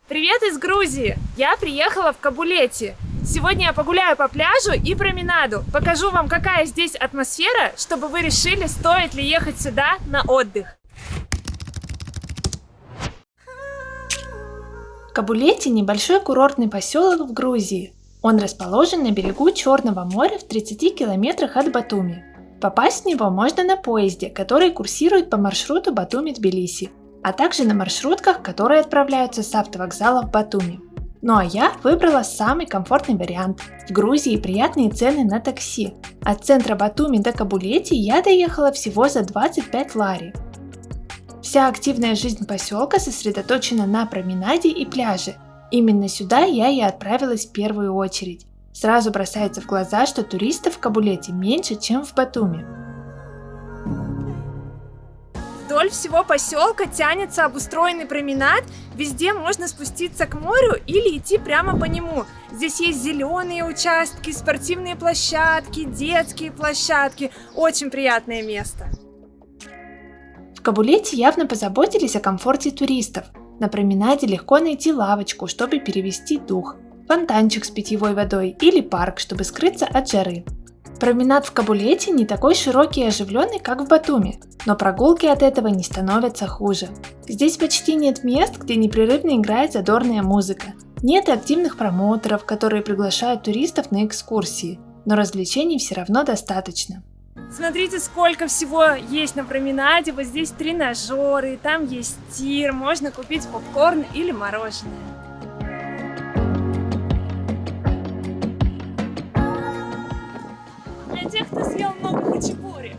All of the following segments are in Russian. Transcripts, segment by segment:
Привет из Грузии! Я приехала в Кабулети. Сегодня я погуляю по пляжу и променаду. Покажу вам, какая здесь атмосфера, чтобы вы решили, стоит ли ехать сюда на отдых. Кабулети – небольшой курортный поселок в Грузии. Он расположен на берегу Черного моря в 30 километрах от Батуми. Попасть в него можно на поезде, который курсирует по маршруту Батуми-Тбилиси, а также на маршрутках, которые отправляются с автовокзала в Батуми. Ну а я выбрала самый комфортный вариант. В Грузии приятные цены на такси. От центра Батуми до Кабулети я доехала всего за 25 лари. Вся активная жизнь поселка сосредоточена на променаде и пляже. Именно сюда я и отправилась в первую очередь. Сразу бросается в глаза, что туристов в Кабулете меньше, чем в Батуми. Вдоль всего поселка тянется обустроенный променад, везде можно спуститься к морю или идти прямо по нему. Здесь есть зеленые участки, спортивные площадки, детские площадки. Очень приятное место. В Кабулете явно позаботились о комфорте туристов. На променаде легко найти лавочку, чтобы перевести дух, фонтанчик с питьевой водой или парк, чтобы скрыться от жары. Променад в Кабулете не такой широкий и оживленный, как в Батуми, но прогулки от этого не становятся хуже. Здесь почти нет мест, где непрерывно играет задорная музыка. Нет активных промоутеров, которые приглашают туристов на экскурсии, но развлечений все равно достаточно. Смотрите, сколько всего есть на променаде. Вот здесь тренажеры, там есть тир, можно купить попкорн или мороженое. Для тех, кто съел много хачапури.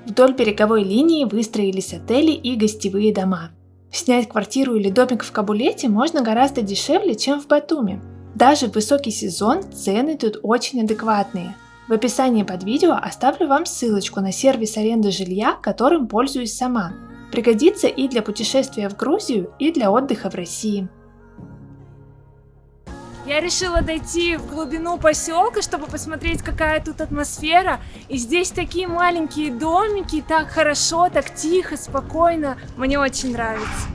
Вдоль береговой линии выстроились отели и гостевые дома. Снять квартиру или домик в Кабулете можно гораздо дешевле, чем в Батуми. Даже в высокий сезон цены тут очень адекватные. В описании под видео оставлю вам ссылочку на сервис аренды жилья, которым пользуюсь сама. Пригодится и для путешествия в Грузию, и для отдыха в России. Я решила дойти в глубину поселка, чтобы посмотреть, какая тут атмосфера. И здесь такие маленькие домики, так хорошо, так тихо, спокойно. Мне очень нравится.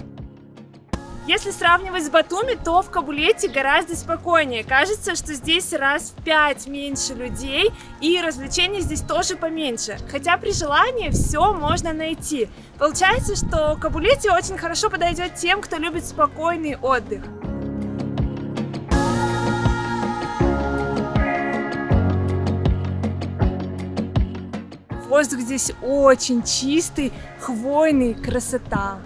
Если сравнивать с Батуми, то в Кабулете гораздо спокойнее. Кажется, что здесь раз в 5 меньше людей, и развлечений здесь тоже поменьше. Хотя при желании все можно найти. Получается, что Кабулете очень хорошо подойдет тем, кто любит спокойный отдых. Воздух здесь очень чистый, хвойный, красота.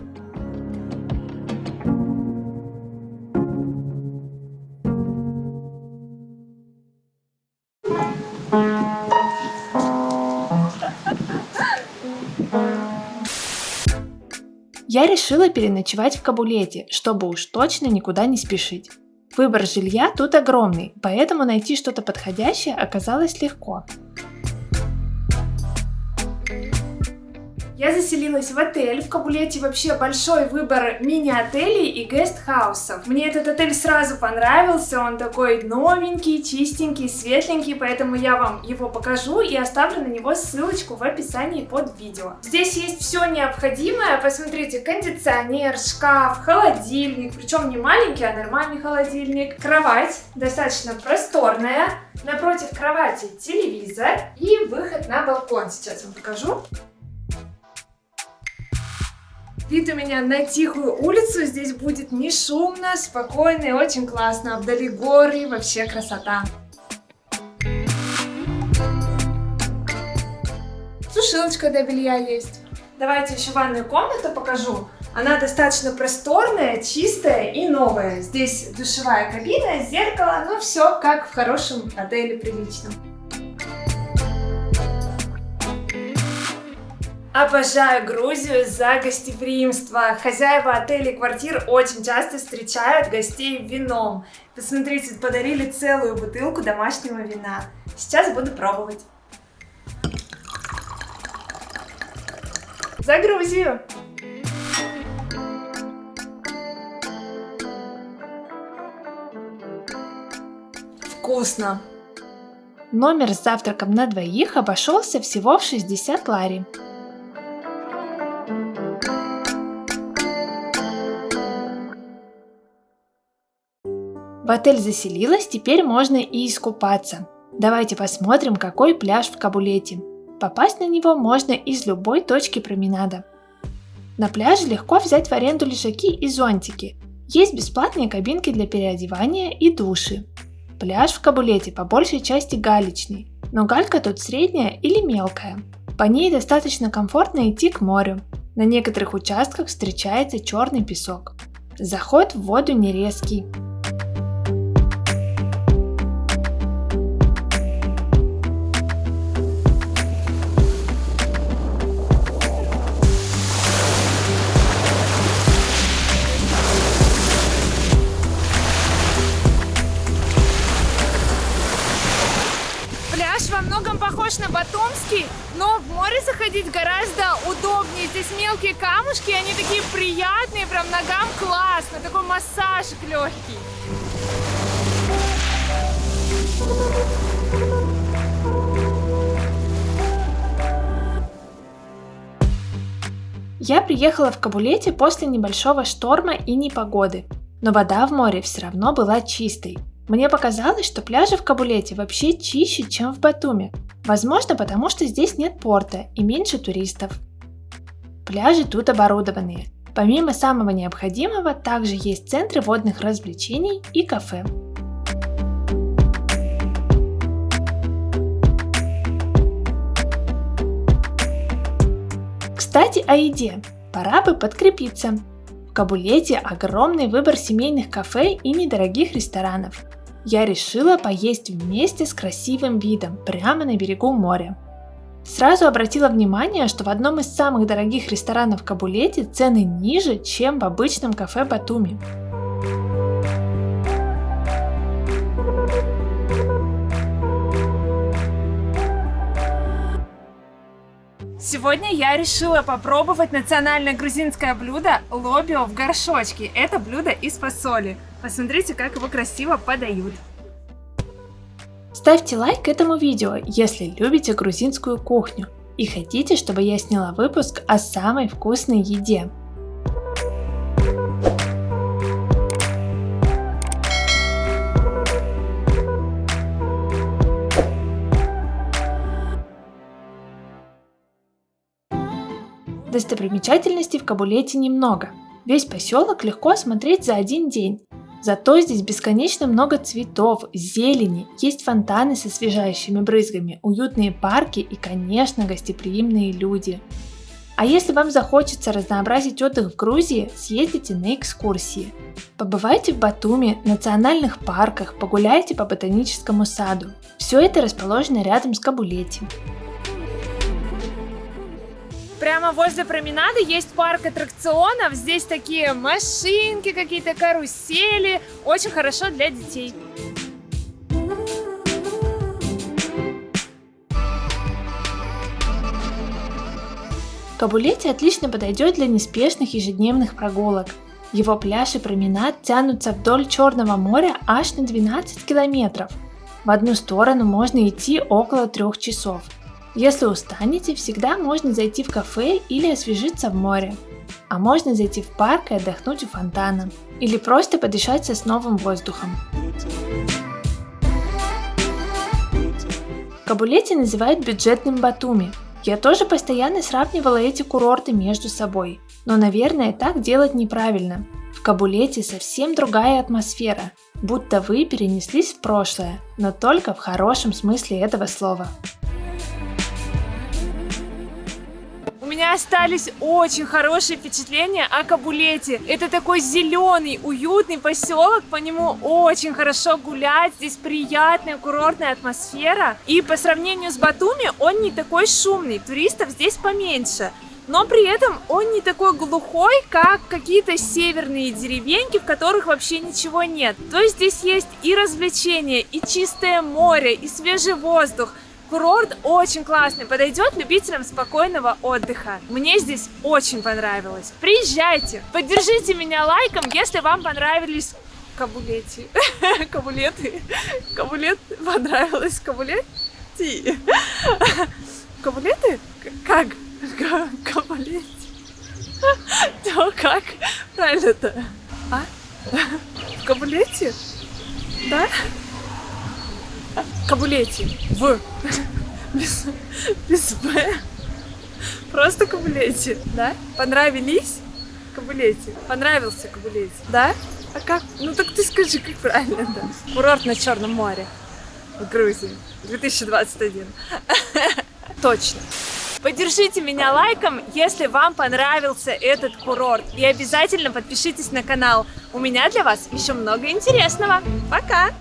Я решила переночевать в Кабулете, чтобы уж точно никуда не спешить. Выбор жилья тут огромный, поэтому найти что-то подходящее оказалось легко. Я заселилась в отель. В Кабулете вообще большой выбор мини-отелей и гестхаусов. Мне этот отель сразу понравился, он такой новенький, чистенький, светленький, поэтому я вам его покажу и оставлю на него ссылочку в описании под видео. Здесь есть все необходимое, посмотрите, кондиционер, шкаф, холодильник, причем не маленький, а нормальный холодильник, кровать достаточно просторная, напротив кровати телевизор и выход на балкон, сейчас вам покажу. Вид у меня на тихую улицу, здесь будет не шумно, спокойно и очень классно. Вдали горы, вообще красота. Сушилочка для белья есть. Давайте еще ванную комнату покажу. Она достаточно просторная, чистая и новая. Здесь душевая кабина, зеркало, ну все как в хорошем отеле приличном. Обожаю Грузию за гостеприимство. Хозяева отелей и квартир очень часто встречают гостей вином. Посмотрите, подарили целую бутылку домашнего вина. Сейчас буду пробовать. За Грузию! Вкусно! Номер с завтраком на двоих обошелся всего в 60 лари. В отель заселилась, теперь можно и искупаться. Давайте посмотрим, какой пляж в Кабулете. Попасть на него можно из любой точки променада. На пляже легко взять в аренду лежаки и зонтики. Есть бесплатные кабинки для переодевания и души. Пляж в Кабулете по большей части галечный, но галька тут средняя или мелкая. По ней достаточно комфортно идти к морю. На некоторых участках встречается черный песок. Заход в воду не резкий. Пляж во многом похож на Батумский, но в море заходить гораздо удобнее. Здесь мелкие камушки, они такие приятные, прям ногам классно, такой массажик легкий. Я приехала в Кабулете после небольшого шторма и непогоды, но вода в море все равно была чистой. Мне показалось, что пляжи в Кабулете вообще чище, чем в Батуми. Возможно, потому что здесь нет порта и меньше туристов. Пляжи тут оборудованные. Помимо самого необходимого, также есть центры водных развлечений и кафе. Кстати, о еде. Пора бы подкрепиться. В Кабулете огромный выбор семейных кафе и недорогих ресторанов. Я решила поесть вместе с красивым видом прямо на берегу моря. Сразу обратила внимание, что в одном из самых дорогих ресторанов в Кабулете цены ниже, чем в обычном кафе Батуми. Сегодня я решила попробовать национальное грузинское блюдо лобио в горшочке. Это блюдо из фасоли. Посмотрите, как его красиво подают. Ставьте лайк этому видео, если любите грузинскую кухню и хотите, чтобы я сняла выпуск о самой вкусной еде. Достопримечательностей в Кабулете немного. Весь поселок легко осмотреть за один день. Зато здесь бесконечно много цветов, зелени, есть фонтаны со освежающими брызгами, уютные парки и, конечно, гостеприимные люди. А если вам захочется разнообразить отдых в Грузии, съездите на экскурсии. Побывайте в Батуми, национальных парках, погуляйте по ботаническому саду. Все это расположено рядом с Кабулете. Прямо возле променада есть парк аттракционов. Здесь такие машинки, какие-то карусели. Очень хорошо для детей. Кабулете отлично подойдет для неспешных ежедневных прогулок. Его пляж и променад тянутся вдоль Черного моря аж на 12 километров. В одну сторону можно идти около 3 часов. Если устанете, всегда можно зайти в кафе или освежиться в море. А можно зайти в парк и отдохнуть у фонтана. Или просто подышать сосновым воздухом. Кабулете называют бюджетным Батуми. Я тоже постоянно сравнивала эти курорты между собой. Но, наверное, так делать неправильно. В Кабулете совсем другая атмосфера. Будто вы перенеслись в прошлое, но только в хорошем смысле этого слова. У меня остались очень хорошие впечатления о Кабулете. Это такой зеленый, уютный поселок, по нему очень хорошо гулять, здесь приятная курортная атмосфера. И по сравнению с Батуми он не такой шумный, туристов здесь поменьше. Но при этом он не такой глухой, как какие-то северные деревеньки, в которых вообще ничего нет. То есть здесь есть и развлечения, и чистое море, и свежий воздух. Курорт очень классный, подойдет любителям спокойного отдыха. Мне здесь очень понравилось. Приезжайте, поддержите меня лайком, если вам понравились Кабулети. Кабулеты. Кабулет понравилось. Кабулети. Кабулеты? Как? Кабулети. То как? Правильно-то? А? В Кабулете? Да? Кабулети. Без Б. Просто Кабулети, да? Понравились Кабулети? Понравился Кабулети, да? А как? Ну так ты скажи, как правильно, да? Курорт на Черном море в Грузии 2021. Точно. Поддержите меня лайком, если вам понравился этот курорт. И обязательно подпишитесь на канал. У меня для вас еще много интересного. Пока!